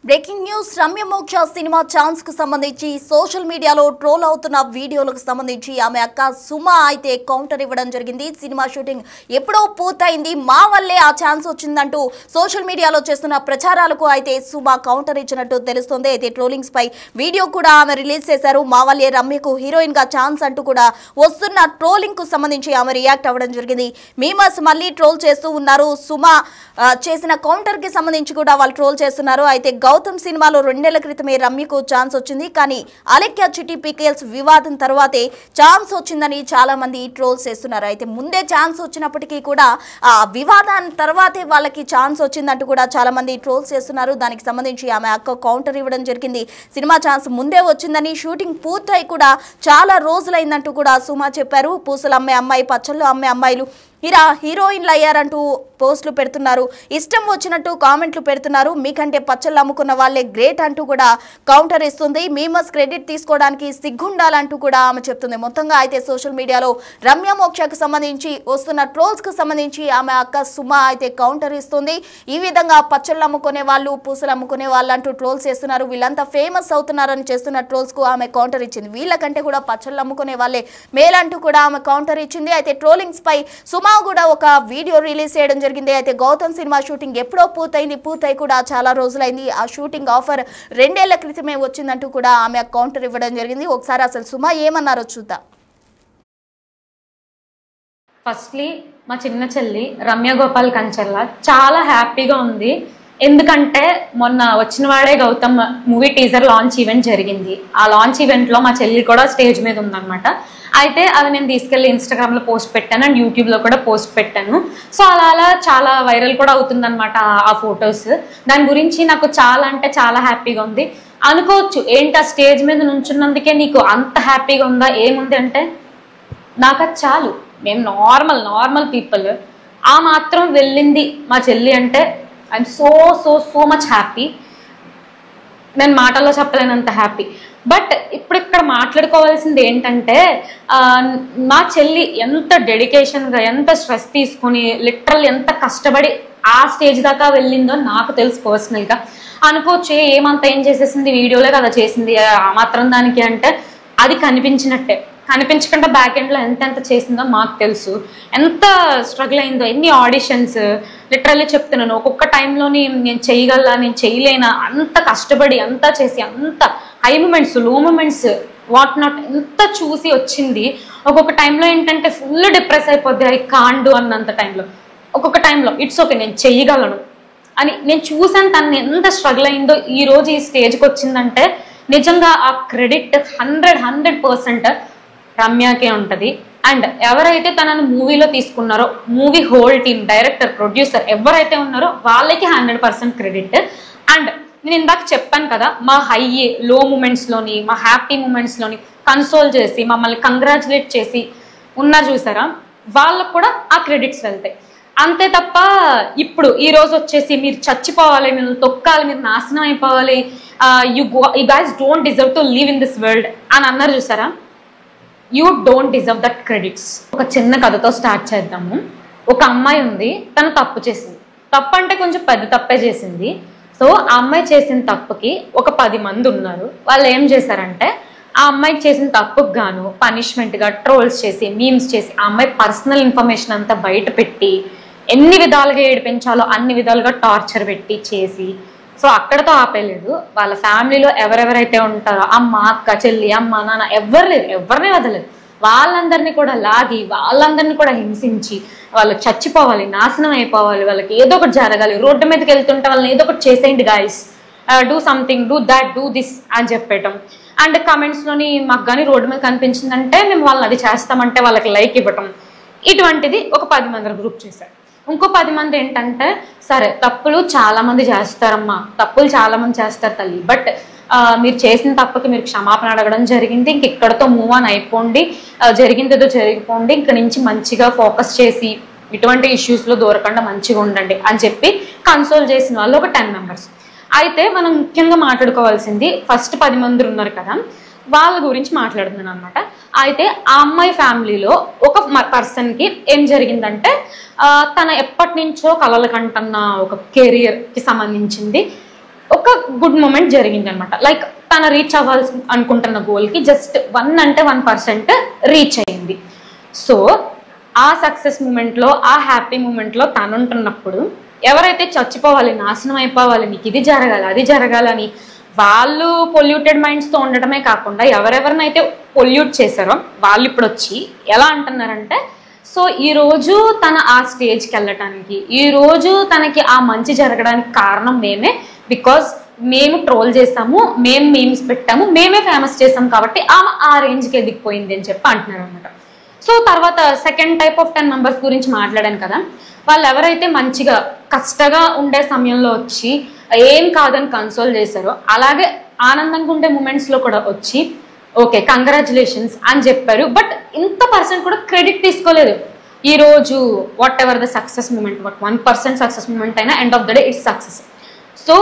Breaking news Ramya మోక్ష cinema chance కు సంబంధించి సోషల్ మీడియాలో ట్రోల్ అవుతున్న వీడియోలకు సంబంధించి ఆమె అక్క సుమ అయితే కౌంటర్ ఇవ్వడం జరిగింది. సినిమా షూటింగ్ ఎప్పుడో పూర్తయింది, మా వల్లే ఆ ఛాన్స్ వచ్చిందంటూ సోషల్ మీడియాలో చేస్తున్న ప్రచారాలకు అయితే సుమ కౌంటర్ ఇచ్చినట్టు తెలుస్తోంది. అయితే ట్రోలింగ్స్ పై వీడియో కూడా ఆమె రిలీజ్ చేశారు. మా వల్లే రమ్యకు హీరోయిన్ గా ఛాన్స్ అంటూ కూడా వస్తున్న ట్రోలింగ్ కు సంబంధించి ఆమె రియాక్ట్ అవ్వడం జరిగింది. మీమర్స్ మళ్ళీ ట్రోల్ చేస్తూ ఉన్నారు. సుమ చేసిన కౌంటర్ కి సంబంధించి కూడా వాళ్ళు ట్రోల్ చేస్తున్నారు. అయితే గౌతమ్ సినిమాలో 2 నెలల క్రితమే రమ్యకు ఛాన్స్ వచ్చింది, కానీ అలెక్య చిట్టి పికేల్స్ వివాదం తర్వాతే ఛాన్స్ వచ్చిందని చాలా మంది ట్రోల్స్ చేస్తున్నారు. అయితే ముందే ఛాన్స్ వచ్చినప్పటికీ కూడా ఆ వివాదాన్ని తర్వాతే వాళ్ళకి ఛాన్స్ వచ్చిందంటూ కూడా చాలా మంది ట్రోల్స్ చేస్తున్నారు. దానికి సంబంధించి ఆమె అక్క కౌంటర్ ఇవ్వడం జరిగింది. సినిమా ఛాన్స్ ముందే వచ్చిందని, షూటింగ్ పూర్తయి కూడా చాలా రోజులైందంటూ కూడా సుమ చెప్పారు. పూసలు అమ్మే అమ్మాయి, పచ్చళ్ళు అమ్మే అమ్మాయిలు హీరోయిన్లు అయ్యారంటూ పోస్టులు పెడుతున్నారు, ఇష్టం వచ్చినట్టు కామెంట్లు పెడుతున్నారు. మీకంటే పచ్చళ్ళు అమ్ముకున్న వాళ్ళే గ్రేట్ అంటూ కూడా కౌంటర్ ఇస్తుంది. మీమర్స్ క్రెడిట్ తీసుకోవడానికి సిగ్గుండాలంటూ కూడా ఆమె చెప్తుంది. మొత్తంగా అయితే సోషల్ మీడియాలో రమ్య మోక్షకు సంబంధించి వస్తున్న ట్రోల్స్ కు సంబంధించి ఆమె అక్క సుమ అయితే కౌంటర్ ఇస్తుంది. ఈ విధంగా పచ్చళ్ళు అమ్ముకునే వాళ్ళు, పూసలు అమ్ముకునే వాళ్ళు అంటూ ట్రోల్స్ చేస్తున్నారు. వీళ్ళంతా ఫేమస్ అవుతున్నారని చేస్తున్న ట్రోల్స్ కు ఆమె కౌంటర్ ఇచ్చింది. వీళ్ళకంటే కూడా పచ్చళ్ళు అమ్ముకునే వాళ్ళే మేలంటూ కూడా ఆమె కౌంటర్ ఇచ్చింది. అయితే ట్రోలింగ్స్ పై సుమ కూడా ఒక వీడియో రిలీజ్ చేయడం జరిగింది. అయితే గౌతమ్ సినిమా షూటింగ్ ఎప్పుడో పూర్తయి కూడా చాలా రోజులైంది. ఆ షూటింగ్ ఆఫర్ 2 ఏళ్ల క్రితమే వచ్చిందంటూ కూడా ఆమె కౌంటర్ ఇవ్వడం జరిగింది. ఒకసారి అసలు సుమ ఏమన్నారో చూద్దాం. ఫస్ట్లీ మా చిన్న చెల్లి రమ్య గోపాల్ కంచర్ల చాలా హ్యాపీగా ఉంది. ఎందుకంటే మొన్న వచ్చిన వాడే Gautam movie teaser launch event జరిగింది. ఆ లాంచ్ ఈవెంట్లో మా చెల్లి కూడా స్టేజ్ మీద ఉందన్నమాట. అయితే అది నేను తీసుకెళ్ళి ఇన్స్టాగ్రామ్లో పోస్ట్ పెట్టాను అండ్ యూట్యూబ్లో కూడా పోస్ట్ పెట్టాను. సో అలా చాలా వైరల్ కూడా అవుతుందన్నమాట ఆ ఫొటోస్. దాని గురించి నాకు చాలా అంటే చాలా హ్యాపీగా ఉంది. అనుకోవచ్చు, ఏంటి ఆ స్టేజ్ మీద నుంచున్నందుకే నీకు అంత హ్యాపీగా ఉందా? ఏముంది అంటే, నాకు అది చాలు. మేము నార్మల్ పీపుల్. ఆ మాత్రం వెళ్ళింది మా చెల్లి అంటే ఐఎమ్ సో మచ్ హ్యాపీ. నేను మాటల్లో చెప్పలేనంత హ్యాపీ. బట్ ఇప్పుడు ఇక్కడ మాట్లాడుకోవాల్సింది ఏంటంటే, మా చెల్లి ఎంత డెడికేషన్గా, ఎంత స్ట్రెస్ తీసుకుని, లిటరల్ ఎంత కష్టపడి ఆ స్టేజ్ దాకా వెళ్ళిందో నాకు తెలుసు పర్సనల్గా. అనుకోవచ్చు ఏమంత ఏం చేసేసింది, వీడియోలే కదా చేసింది ఆ మాత్రం దానికి అంటే, అది కనిపించినట్టే. కనిపించకుండా బ్యాక్ ఎండ్లో ఎంత చేసిందో మాకు తెలుసు. ఎంత స్ట్రగుల్ అయిందో, ఎన్ని ఆడిషన్స్. లిటరల్లీ చెప్తున్నాను, ఒక్కొక్క టైంలోని నేను చేయగలనా, నేను చేయలేనా, అంత కష్టపడి అంతా చేసి, అంత హై మూమెంట్స్, లో మూమెంట్స్, వాట్ నాట్ ఎంత చూసి వచ్చింది. ఒక్కొక్క టైంలో ఏంటంటే ఫుల్ డిప్రెస్ అయిపోద్ది, ఐ కాంట్ డూ అన్నంత టైంలో. ఒక్కొక్క టైంలో ఇట్స్ ఓకే, నేను చెయ్యగలను అని నేను చూసాను. తను ఎంత స్ట్రగుల్ అయిందో ఈ రోజు ఈ స్టేజ్కి వచ్చిందంటే నిజంగా ఆ క్రెడిట్ 100% రమ్యకే ఉంటుంది. అండ్ ఎవరైతే తనను మూవీలో తీసుకున్నారో, movie whole team, director, producer ఎవరైతే ఉన్నారో వాళ్ళకి 100% క్రెడిట్. అండ్ నేను ఇందాక చెప్పాను కదా, మా హై లో మూమెంట్స్లోని, మా హ్యాపీ మూమెంట్స్లోని కన్సోల్ చేసి, మమ్మల్ని కంగ్రాచులేట్ చేసి ఉన్నారు చూసారా, వాళ్ళకు కూడా ఆ క్రెడిట్స్ వెళ్తాయి. అంతే తప్ప ఇప్పుడు ఈ రోజు వచ్చేసి మీరు చచ్చిపోవాలి, మీరు తొక్కాలి, మీరు నాశనం అయిపోవాలి, you guys don't deserve to live in this world అని అన్నారు చూసారా, you don't deserve that credits. ఒక చిన్న కథతో స్టార్ట్ చేద్దాము. ఒక అమ్మాయి ఉంది, తను తప్పు చేసింది. తప్పు అంటే కొంచెం పెద్ద తప్పే చేసింది. సో ఆ అమ్మాయి చేసిన తప్పుకి ఒక 10 మంది ఉన్నారు. వాళ్ళు ఏం చేశారంటే, ఆ అమ్మాయికి చేసిన తప్పుకు గాను పనిష్మెంట్గా ట్రోల్స్ చేసి, మీమ్స్ చేసి, ఆ అమ్మాయి పర్సనల్ ఇన్ఫర్మేషన్ అంతా బయట పెట్టి, ఎన్ని విధాలుగా ఏడిపించాలో అన్ని విధాలుగా టార్చర్ పెట్టి చేసి, సో అక్కడతో ఆపేయలేదు. వాళ్ళ ఫ్యామిలీలో ఎవరెవరైతే ఉంటారో, అమ్మ, అక్క, చెల్లి, అమ్మ, నాన్న, ఎవరిని వదలేదు. వాళ్ళందరినీ కూడా లాగి, వాళ్ళందరినీ కూడా హింసించి, వాళ్ళు చచ్చిపోవాలి, నాశనం అయిపోవాలి, వాళ్ళకి ఏదో ఒకటి జరగాలి, రోడ్డు మీదకి వెళ్తుంటే వాళ్ళని ఏదో ఒకటి చేసేయండి guys, do something, do that, do this అని చెప్పేయటం. అండ్ కమెంట్స్లోని మాకు కానీ రోడ్డు మీద కనిపించిందంటే మేము వాళ్ళని అది చేస్తామంటే వాళ్ళకి లైక్ ఇవ్వటం. ఇటువంటిది ఒక 10 మంది గ్రూప్ చేశారు. ఇంకో 10 మంది ఏంటంటే, సరే తప్పులు చాలా మంది చేస్తారమ్మా, తప్పులు చాలా మంది చేస్తారు తల్లి, బట్ మీరు చేసిన తప్పుకి మీరు క్షమాపణ అడగడం జరిగింది, ఇంక ఇక్కడతో మూవ్ ఆన్ అయిపోండి, జరిగిందేదో జరిగిపోండి, ఇక్కడ నుంచి మంచిగా ఫోకస్ చేసి ఇటువంటి ఇష్యూస్లో దూరకుండా మంచిగా ఉండండి అని చెప్పి కన్సోల్ చేసిన వాళ్ళు ఒక 10 మెంబర్స్. అయితే మనం ముఖ్యంగా మాట్లాడుకోవాల్సింది ఫస్ట్ 10 మంది ఉన్నారు కదా, వాళ్ళ గురించి మాట్లాడుతున్నాను అనమాట. అయితే ఆ అమ్మాయి ఫ్యామిలీలో ఒక పర్సన్కి ఏం జరిగిందంటే, తన ఎప్పటి నుంచో కలలు కంటున్న ఒక కెరియర్కి సంబంధించింది ఒక గుడ్ మూమెంట్ జరిగింది అనమాట. లైక్ తన రీచ్ అవ్వాల్సి అనుకుంటున్న గోల్కి జస్ట్ 1% రీచ్ అయింది. సో ఆ సక్సెస్ మూమెంట్లో, ఆ హ్యాపీ మూమెంట్లో తను ఉంటున్నప్పుడు ఎవరైతే చచ్చిపోవాలి, నాశనం అయిపోవాలి, నీకు ఇది జరగాలి అది జరగాలని వాళ్ళు పొల్యూటెడ్ మైండ్స్తో ఉండటమే కాకుండా ఎవరెవరినైతే పొల్యూట్ చేశారో వాళ్ళు ఇప్పుడు వచ్చి ఎలా అంటున్నారంటే, సో ఈరోజు తన ఆ స్టేజ్కి వెళ్ళటానికి, ఈరోజు తనకి ఆ మంచి జరగడానికి కారణం మేమే, బికాజ్ మేము ట్రోల్ చేసాము, మేము మీమ్స్ పెట్టాము, మేమే ఫేమస్ చేసాం కాబట్టి ఆమె ఆ రేంజ్కి ఎదిగిపోయింది అని చెప్పి అంటున్నారు అనమాట. సో తర్వాత సెకండ్ టైప్ ఆఫ్ 10 మెంబర్స్ గురించి మాట్లాడాను కదా, వాళ్ళు ఎవరైతే మంచిగా కష్టంగా ఉండే సమయంలో వచ్చి ఏం కాదని కన్సోల్ చేశారో, అలాగే ఆనందంగా ఉండే మూమెంట్స్లో కూడా వచ్చి ఓకే కంగ్రాచులేషన్స్ అని చెప్పారు. బట్ ఇంత పర్సెంట్ కూడా క్రెడిట్ తీసుకోలేదు. ఈరోజు whatever the success moment, 1% success moment అయినా end of the day it's success. So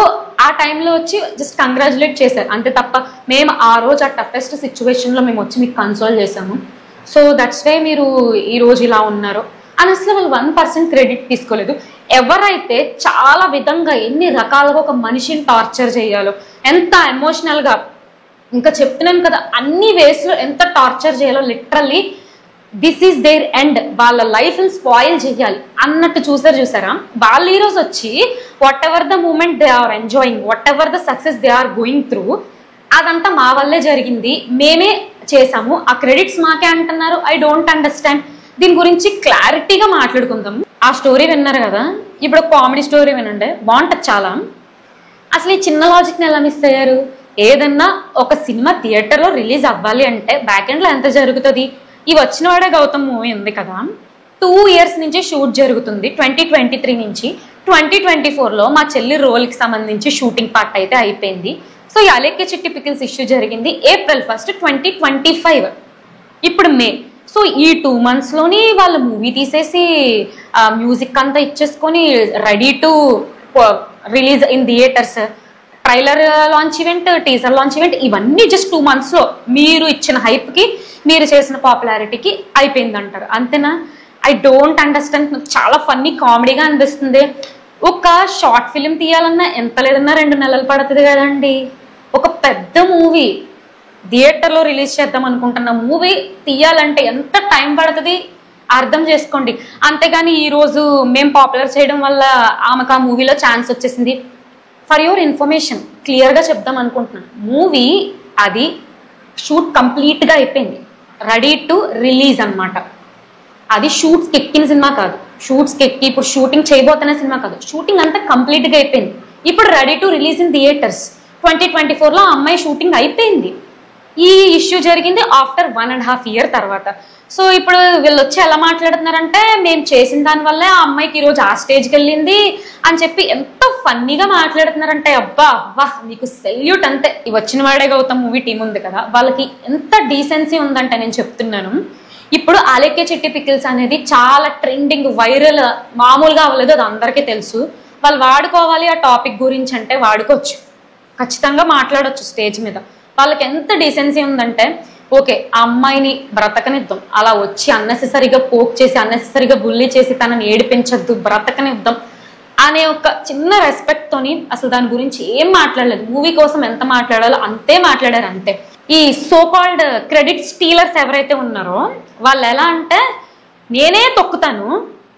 ఆ టైంలో వచ్చి జస్ట్ కంగ్రాచులేట్ చేశారు అంతే తప్ప, మేము ఆ రోజు ఆ టఫెస్ట్ సిచ్యువేషన్లో మేము వచ్చి మీకు కన్సోల్ చేసాము, సో దట్స్ వే మీరు ఈరోజు ఇలా ఉన్నారు అని అసలు వాళ్ళు 1% క్రెడిట్ తీసుకోలేదు. ఎవరైతే చాలా విధంగా ఎన్ని రకాలుగా ఒక మనిషిని టార్చర్ చేయాలో, ఎంత ఎమోషనల్గా, ఇంకా చెప్తున్నాను కదా అన్ని వేస్లో ఎంత టార్చర్ చేయాలో, literally this is their end, వాళ్ళ లైఫ్ని స్పాయిల్ చేయాలి అన్నట్టు చూసారా వాళ్ళు ఈరోజు వచ్చి whatever the moment they are enjoying, whatever the success they are going through, అదంతా మా వల్లే జరిగింది, మేమే చేసాము, ఆ క్రెడిట్స్ మాకే అంటున్నారు. I don't understand. దీని గురించి క్లారిటీగా మాట్లాడుకుందాం. ఆ స్టోరీ విన్నారు కదా, ఇప్పుడు కామెడీ స్టోరీ వినండి, బాగుంటుంది చాలా. అసలు ఈ చిన్న లాజిక్ని ఎలా మిస్ అయ్యారు? ఏదన్నా ఒక సినిమా థియేటర్లో రిలీజ్ అవ్వాలి అంటే బ్యాక్ ఎండ్లో ఎంత జరుగుతుంది? ఈ వచ్చిన వాడే గౌతమ్ మూవీ ఉంది కదా, 2 years నుంచి షూట్ జరుగుతుంది. 2023 నుంచి 2024లో మా చెల్లి రోల్కి సంబంధించి షూటింగ్ పార్ట్ అయితే అయిపోయింది. సో ఈ అలేఖ్య చిట్టి పికిల్స్ ఇష్యూ జరిగింది April 1, 2025. ఇప్పుడు మే. సో ఈ 2 monthsలోని వాళ్ళు మూవీ తీసేసి మ్యూజిక్ అంతా ఇచ్చేసుకొని ready to release in theatres, trailer launch event, teaser launch event, ఇవన్నీ జస్ట్ 2 monthsలో మీరు ఇచ్చిన హైప్కి, మీరు చేసిన పాపులారిటీకి అయిపోయింది అంటారు. అంతేనా? I don't understand. చాలా ఫన్నీ కామెడీగా అనిపిస్తుంది. ఒక షార్ట్ ఫిలిం తీయాలన్నా ఎంత లేదన్నా 2 నెలలు పడుతుంది కదండి. ఒక పెద్ద మూవీ థియేటర్లో రిలీజ్ చేద్దాం అనుకుంటున్న మూవీ తీయాలంటే ఎంత టైం పడుతుంది అర్థం చేసుకోండి. అంతేగాని ఈరోజు మేము పాపులర్ చేయడం వల్ల ఆమెకు ఆ మూవీలో ఛాన్స్ వచ్చేసింది. ఫర్ యువర్ ఇన్ఫర్మేషన్ క్లియర్గా చెప్దాం అనుకుంటున్నాను, మూవీ అది షూట్ కంప్లీట్గా అయిపోయింది, రెడీ టు రిలీజ్ అనమాట. అది షూట్స్కి ఎక్కిన సినిమా కాదు, షూట్స్కి ఎక్కి ఇప్పుడు షూటింగ్ చేయబోతున్న సినిమా కాదు, షూటింగ్ అంతా కంప్లీట్గా అయిపోయింది. ఇప్పుడు ready to release in theatres. 2024లో ఆ అమ్మాయి షూటింగ్ అయిపోయింది. ఈ ఇష్యూ జరిగింది ఆఫ్టర్ 1.5 year తర్వాత. సో ఇప్పుడు వీళ్ళు వచ్చి ఎలా మాట్లాడుతున్నారంటే, మేము చేసిన దానివల్లే ఆ అమ్మాయికి ఈరోజు ఆ స్టేజ్కి వెళ్ళింది అని చెప్పి ఎంత ఫన్నీగా మాట్లాడుతున్నారంటే, అబ్బా అబ్బా మీకు సెల్యూట్ అంతే. ఈ వచ్చిన వాడే గౌతమ్ మూవీ టీం ఉంది కదా, వాళ్ళకి ఎంత డీసెన్సీ ఉందంటే నేను చెప్తున్నాను. ఇప్పుడు అలేఖ్య చిట్టి పికిల్స్ అనేది చాలా ట్రెండింగ్, వైరల్, మామూలుగా అవ్వలేదు, అది అందరికీ తెలుసు. వాళ్ళు వాడుకోవాలి ఆ టాపిక్ గురించి అంటే వాడుకోవచ్చు, ఖచ్చితంగా మాట్లాడవచ్చు స్టేజ్ మీద. వాళ్ళకి ఎంత డీసెన్సీ ఉందంటే, ఓకే ఆ అమ్మాయిని బ్రతకనిద్దాం, అలా వచ్చి అన్నెసెసరీగా పోక్ చేసి అన్నెసెసరీగా బుల్లీ చేసి తనని ఏడిపించద్దు, బ్రతకనిద్దాం అనే ఒక చిన్న రెస్పెక్ట్తోని అసలు దాని గురించి ఏం మాట్లాడలేదు. మూవీ కోసం ఎంత మాట్లాడాలో అంతే మాట్లాడారు అంతే. ఈ సో కాల్డ్ క్రెడిట్ స్టీలర్స్ ఎవరైతే ఉన్నారో వాళ్ళు ఎలా అంటే, నేనే తొక్కుతాను,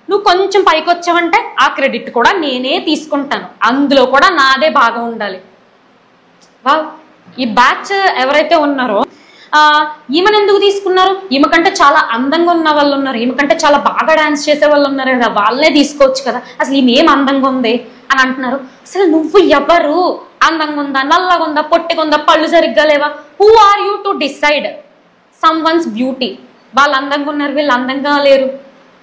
నువ్వు కొంచెం పైకి వచ్చావంటే ఆ క్రెడిట్ కూడా నేనే తీసుకుంటాను, అందులో కూడా నాదే భాగం ఉండాలి. వా ఈ బ్యాచ్ ఎవరైతే ఉన్నారో ఈమెను ఎందుకు తీసుకున్నారు? ఈమె కంటే చాలా అందంగా ఉన్న వాళ్ళు ఉన్నారు, ఈమె కంటే చాలా బాగా డాన్స్ చేసే వాళ్ళు ఉన్నారు కదా, వాళ్ళనే తీసుకోవచ్చు కదా, అసలు ఈమె ఏం అందంగా ఉంది అని అంటున్నారు. అసలు నువ్వు ఎవరు? అందంగా ఉందా, నల్లగా ఉందా, పొట్టిగా ఉందా, పళ్ళు సరిగ్గా లేవా? Who are you to decide someone's beauty? వాళ్ళు అందంగా ఉన్నారు, వీళ్ళు అందంగా లేరు.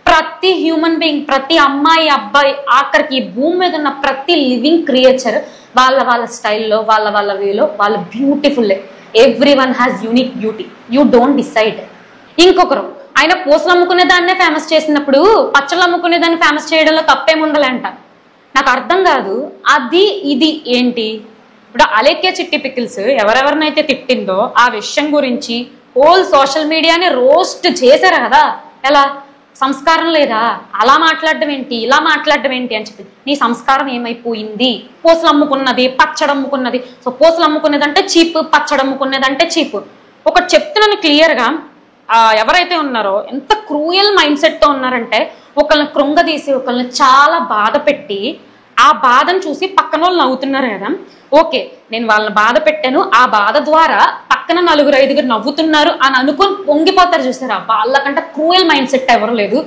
ప్రతి హ్యూమన్ బీయింగ్, ప్రతి అమ్మాయి అబ్బాయి, ఆఖరికి ఈ భూమి మీద ఉన్న ప్రతి లివింగ్ క్రియేచర్ వాళ్ళ వాళ్ళ స్టైల్లో, వాళ్ళ వాళ్ళ వేలో వాళ్ళు బ్యూటిఫుల్లే. Everyone has unique beauty. You don't decide. ఇంకొకరు ఆయన పూసలు అమ్ముకునే దాన్నే ఫేమస్ చేసినప్పుడు పచ్చళ్ళు అమ్ముకునే దాన్ని ఫేమస్ చేయడంలో తప్పేముండాలంట. నాకు అర్థం కాదు అది ఇది ఏంటి. ఇప్పుడు అలేఖ్య చిట్టి పికిల్స్ ఎవరెవరినైతే తిట్టిందో ఆ విషయం గురించి హోల్ సోషల్ మీడియాని రోస్ట్ చేశారు కదా. ఎలా సంస్కారం లేదా, అలా మాట్లాడడం ఏంటి, ఇలా మాట్లాడడం ఏంటి అని చెప్పి. నీ సంస్కారం ఏమైపోయింది? పూసలు అమ్ముకున్నది, పచ్చడి అమ్ముకున్నది. సో పూసలు అమ్ముకున్నది అంటే చీప్, పచ్చడి అమ్ముకున్నది అంటే చీప్. ఒకటి చెప్తున్నాను క్లియర్గా, ఎవరైతే ఉన్నారో ఎంత క్రూయల్ మైండ్ సెట్తో ఉన్నారంటే, ఒకళ్ళని కృంగదీసి ఒకళ్ళని చాలా బాధ పెట్టి ఆ బాధను చూసి పక్కన వాళ్ళు నవ్వుతున్నారు కదా, ఓకే నేను వాళ్ళని బాధ పెట్టాను, ఆ బాధ ద్వారా పక్కన 4-5 నవ్వుతున్నారు అని అనుకుని పొంగిపోతారు చూసారా, వాళ్ళకంటే క్రూయల్ మైండ్ సెట్ ఎవరు లేదు.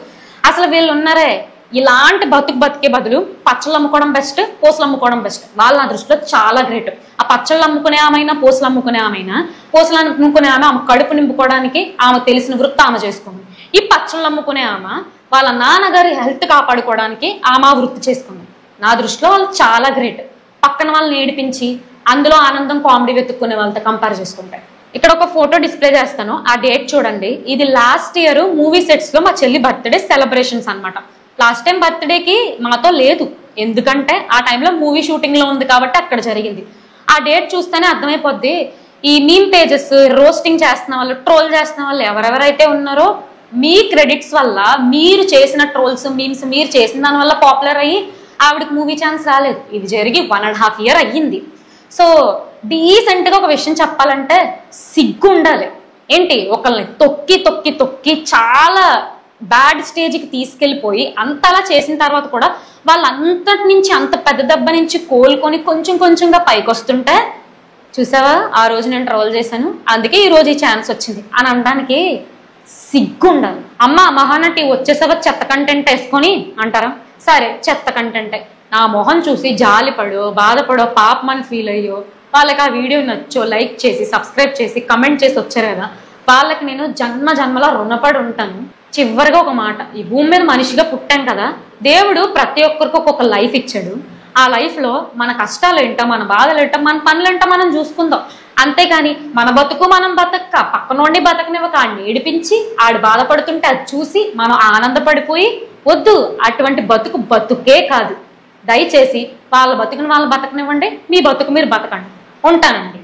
అసలు వీళ్ళు ఉన్నారే, ఇలాంటి బతికే బదులు పచ్చళ్ళు అమ్ముకోవడం బెస్ట్, పూసలు అమ్ముకోవడం బెస్ట్. వాళ్ళ నా దృష్టిలో చాలా గ్రేట్. ఆ పచ్చళ్ళు అమ్ముకునే ఆమైనా, పూసలు అమ్ముకునే ఆమైనా, పూసలు అమ్ముకునే ఆమె కడుపు నింపుకోవడానికి ఆమె తెలిసిన వృత్తి ఆమె చేసుకుంది. ఈ పచ్చళ్ళు అమ్ముకునే ఆమె వాళ్ళ నాన్నగారి హెల్త్ కాపాడుకోవడానికి ఆమె వృత్తి చేసుకుంది. నా దృష్టిలో వాళ్ళు చాలా గ్రేట్. పక్కన వాళ్ళని ఏడిపించి అందులో ఆనందం, కామెడీ వెతుక్కునే వాళ్ళతో కంపేర్ చేసుకుంటారు. ఇక్కడ ఒక ఫోటో డిస్ప్లే చేస్తాను, ఆ డేట్ చూడండి. ఇది లాస్ట్ ఇయర్ మూవీ సెట్స్ లో మా చెల్లి బర్త్డే సెలబ్రేషన్స్ అనమాట. లాస్ట్ టైం బర్త్డేకి మాతో లేదు, ఎందుకంటే ఆ టైంలో మూవీ షూటింగ్ లో ఉంది కాబట్టి అక్కడ జరిగింది. ఆ డేట్ చూస్తేనే అర్థమైపోద్ది, ఈ మీమ్ పేజెస్ రోస్టింగ్ చేస్తున్న వాళ్ళు, ట్రోల్ చేస్తున్న వాళ్ళు ఎవరెవరైతే ఉన్నారో మీ క్రెడిట్స్ వల్ల, మీరు చేసిన ట్రోల్స్, మీమ్స్ మీరు చేసిన దాని వల్ల పాపులర్ అయ్యి ఆవిడకి మూవీ ఛాన్స్ రాలేదు. ఇది జరిగి 1.5 year అయ్యింది. సో డీసెంట్గా ఒక విషయం చెప్పాలంటే సిగ్గు ఉండాలి. ఏంటి, ఒకళ్ళని తొక్కి తొక్కి తొక్కి చాలా బ్యాడ్ స్టేజ్కి తీసుకెళ్ళిపోయి అంతలా చేసిన తర్వాత కూడా వాళ్ళంతటి నుంచి, అంత పెద్ద దెబ్బ నుంచి కోలుకొని కొంచెం కొంచెంగా పైకి వస్తుంటే చూసావా, ఆ రోజు నేను ట్రోల్ చేశాను, అందుకే ఈ రోజు ఈ ఛాన్స్ వచ్చింది అని అనడానికి సిగ్గు ఉండాలి. అమ్మ మహానటి వచ్చేసావా చెత్త కంటెంట్ వేసుకొని అంటారా? సరే చెత్త కంటెంటే, నా మొహం చూసి జాలిపడో, బాధపడో, పాపమని ఫీల్ అయ్యో, వాళ్ళకి ఆ వీడియో నచ్చో లైక్ చేసి, సబ్స్క్రైబ్ చేసి, కమెంట్ చేసి వచ్చారు కదా, వాళ్ళకి నేను జన్మలా రుణపడి ఉంటాను. చివరిగా ఒక మాట, ఈ భూమి మీద మనిషిగా పుట్టాం కదా, దేవుడు ప్రతి ఒక్కరికి ఒక్కొక్క లైఫ్ ఇచ్చాడు. ఆ లైఫ్లో మన కష్టాలు ఏంటో, మన బాధలు ఏంటో, మన పనులు ఏంటో మనం చూసుకుందాం. అంతేగాని మన బతుకు మనం బతక్క, పక్కనోండి బతకనివ్వక ఆడిని ఏడిపించి, ఆడు బాధపడుతుంటే అది చూసి మనం ఆనందపడిపోయి, వద్దు, అటువంటి బతుకే కాదు. దయచేసి వాళ్ళ బతుకుని వాళ్ళు బతకనివ్వండి, మీ బతుకు మీరు బతకండి. ఉంటానండి.